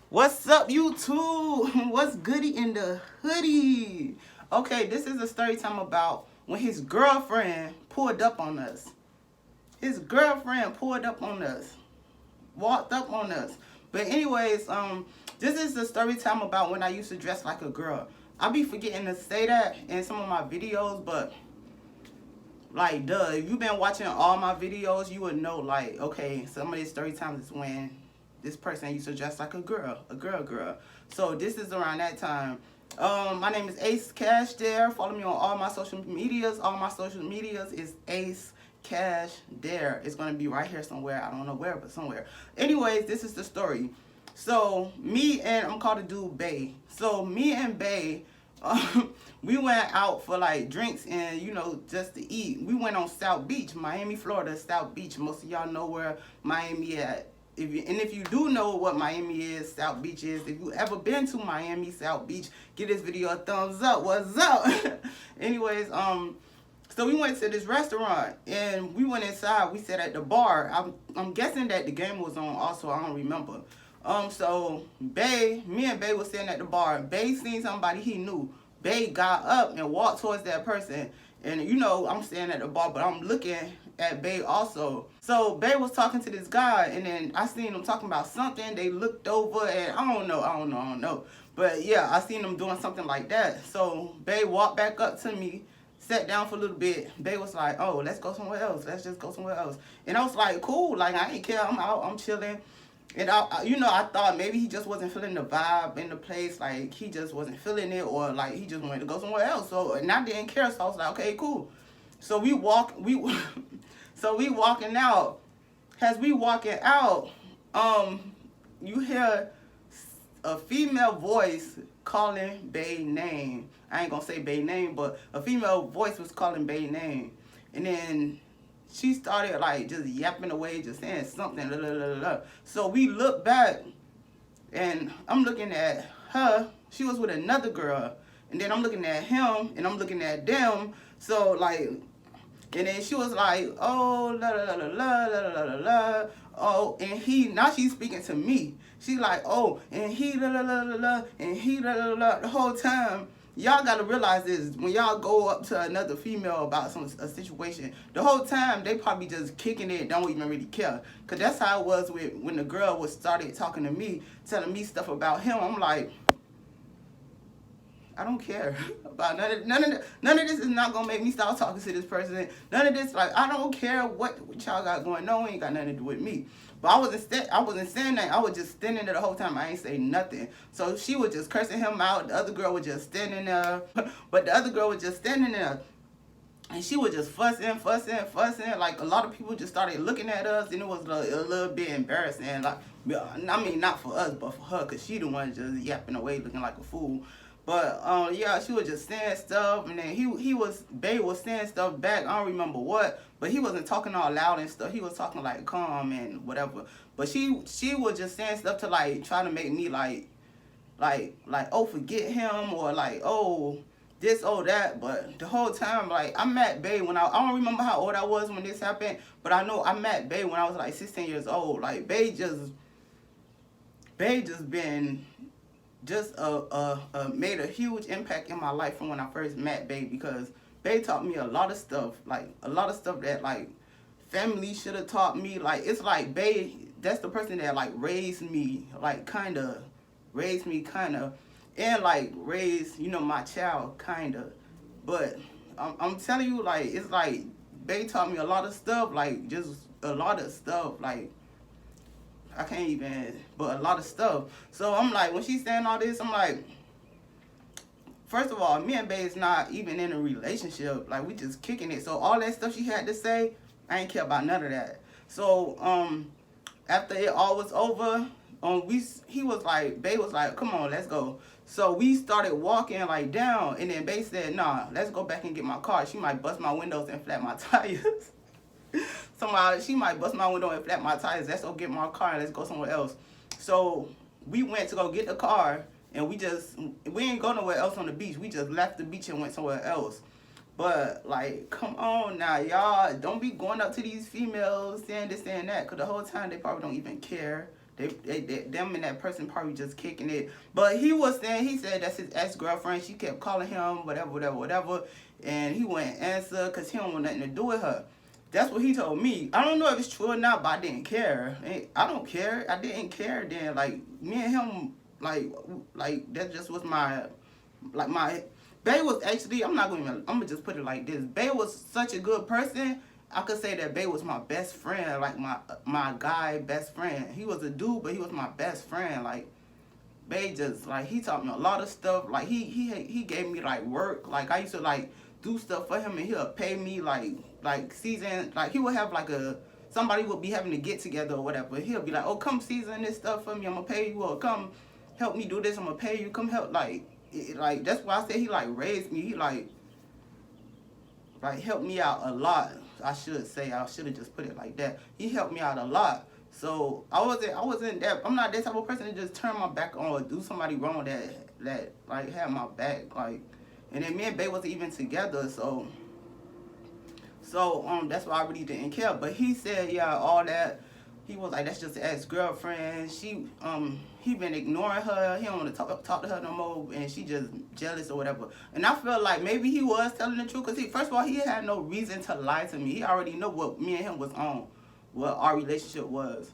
What's up, YouTube? What's goody in the hoodie? Okay, this is a story time about when his girlfriend pulled up on us. His girlfriend pulled up on us, walked up on us. But anyways, this is the story time about when I used to dress like a girl. I be forgetting to say that in some of my videos, but like, duh, if you've been watching all my videos, you would know, like, okay, some of these story times is when this person used to dress like a girl. So this is around that time. My name is Ace Cash Dare. Follow me on all my social medias. All my social medias is Ace Cash Dare. It's gonna be right here somewhere. I don't know where, but somewhere. Anyways, this is the story. So me and I'm called a dude Bay. So me and Bay, we went out for like drinks and just to eat. We went on South Beach, Miami, Florida, South Beach. Most of y'all know where Miami at. If you do know what Miami is, South Beach is, if you ever been to Miami, South Beach, give this video a thumbs up. What's up? Anyways, so we went to this restaurant and we went inside. We sat at the bar. I'm guessing that the game was on also. I don't remember. So me and Bay was sitting at the bar. Bay seen somebody he knew. Bay got up and walked towards that person. And I'm standing at the bar, but I'm looking at Bay also. So Bay was talking to this guy, and then I seen them talking about something. They looked over, and I don't know. But yeah, I seen them doing something like that. So Bay walked back up to me, sat down for a little bit. Bay was like, "Oh, let's go somewhere else. Let's just go somewhere else." And I was like, "Cool. Like I ain't care. I'm out. I'm chilling." And I thought maybe he just wasn't feeling the vibe in the place, like he just wasn't feeling it, or like he just wanted to go somewhere else. So, and I didn't care, so I was like, okay, cool. So so we walking out. As we walking out, you hear a female voice calling Bay name. I ain't gonna say Bay name, but a female voice was calling Bay name, and then she started like just yapping away, just saying something. Blah, blah, blah, blah. So we look back, and I'm looking at her. She was with another girl, and then I'm looking at him, and I'm looking at them. So like, and then she was like, "Oh, la la la la la la la la." Oh, and now she's speaking to me. She's like, "Oh, and he la la la la la, and he la la la." The whole time, y'all gotta realize this: when y'all go up to another female about a situation, the whole time they probably just kicking it, don't even really care. Cause that's how it was when the girl started talking to me, telling me stuff about him. I'm like, I don't care about none of this is not gonna make me stop talking to this person. None of this, like, I don't care what y'all got going on. Ain't got nothing to do with me. But I wasn't saying that. I was just standing there the whole time. I ain't say nothing. So she was just cursing him out. The other girl was just standing there. But the other girl was just standing there. And she was just fussing. Like, a lot of people just started looking at us, and it was a little bit embarrassing. Like, I mean, not for us, but for her, because she the one just yapping away looking like a fool. But, yeah, she was just saying stuff, and then Bay was saying stuff back. I don't remember what, but he wasn't talking all loud and stuff. He was talking, like, calm and whatever. But she was just saying stuff to, like, try to make me, like, oh, forget him, or, like, oh, this, oh, that. But the whole time, like, I met Bay when I don't remember how old I was when this happened, but I know I met Bay when I was, like, 16 years old. Like, Bay just been made a huge impact in my life from when I first met Bay, because Bay taught me a lot of stuff, like a lot of stuff that like family should have taught me. Like, it's like Bay, that's the person that like raised me, kind of, and like raised my child kind of. But I'm telling you, like, it's like Bay taught me a lot of stuff, like just a lot of stuff, like I can't even, but a lot of stuff. So I'm like, when she's saying all this, I'm like, first of all, me and Bae is not even in a relationship. Like, we just kicking it. So all that stuff she had to say, I ain't care about none of that. So after it all was over, he was like, Bae was like, come on, let's go. So we started walking like down, and then Bae said, nah, let's go back and get my car. She might bust my windows and flat my tires. Somehow she might bust my window and flat my tires. Let's go get my car and let's go somewhere else. So we went to go get the car, and we ain't go nowhere else on the beach. We just left the beach and went somewhere else. But like, come on now, y'all, don't be going up to these females saying this and that, because the whole time they probably don't even care. Them and that person probably just kicking it. But he said that's his ex-girlfriend. She kept calling him, whatever. And he wouldn't answer because he don't want nothing to do with her. That's what he told me. I don't know if it's true or not, but I didn't care. I don't care. I didn't care then. Like, me and him, like that just was my Bay was actually, I'm gonna just put it like this. Bay was such a good person. I could say that Bay was my best friend, like my guy best friend. He was a dude, but he was my best friend. Like, Bay just, like, he taught me a lot of stuff. Like, he gave me, like, work. Like, I used to, like, do stuff for him, and he'll pay me, like season. Like, he would have, like, somebody would be having to get together or whatever. He'll be like, oh, come season this stuff for me. I'm gonna pay you. Or come help me do this. I'm gonna pay you. Come help, like, that's why I say he, like, raised me. He, like helped me out a lot. I should say, I should have just put it like that. He helped me out a lot. So I'm not that type of person to just turn my back on or do somebody wrong that like had my back. Like, and then me and Bae wasn't even together, so that's why I really didn't care. But he said, yeah, all that. He was like, that's just an ex-girlfriend. He been ignoring her. He don't want to talk to her no more, and she just jealous or whatever. And I feel like maybe he was telling the truth, because first of all, he had no reason to lie to me. He already know what me and him was on, what our relationship was.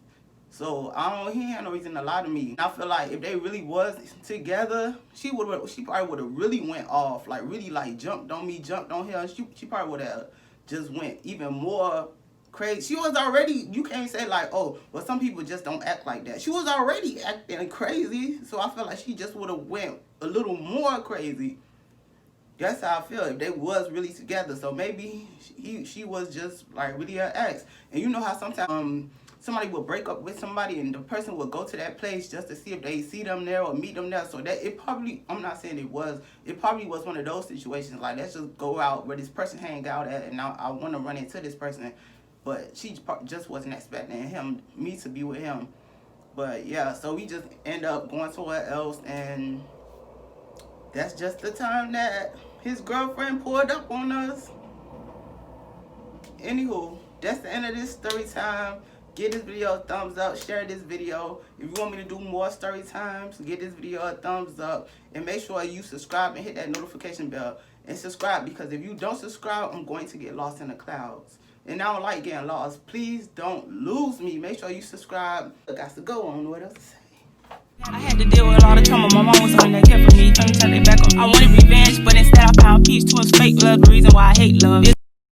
So he had no reason to lie to me. And I feel like if they really was together, she probably would have really went off, like really like jumped on me, jumped on him. She probably would have just went even more crazy. She was already, you can't say like, oh, well, some people just don't act like that. She was already acting crazy, so I feel like she just would have went a little more crazy. That's how I feel, if they was really together. So maybe she was just like really her ex. And you know how sometimes somebody will break up with somebody and the person will go to that place just to see if they see them there or meet them there. So that it probably, I'm not saying it probably was one of those situations. Like, let's just go out where this person hang out at, and I want to run into this person. But she just wasn't expecting me to be with him. But yeah, so we just end up going somewhere else, and that's just the time that his girlfriend pulled up on us. Anywho, that's the end of this story time. Give this video a thumbs up, share this video. If you want me to do more story times, give this video a thumbs up. And make sure you subscribe and hit that notification bell. And subscribe, because if you don't subscribe, I'm going to get lost in the clouds. And I don't like getting lost. Please don't lose me. Make sure you subscribe. I got to go on. What else to say? I had to deal with a lot of trauma. My mom was on that care for me. Turn it back on. I wanted revenge, but instead I found peace. To us fake love. The reason why I hate love.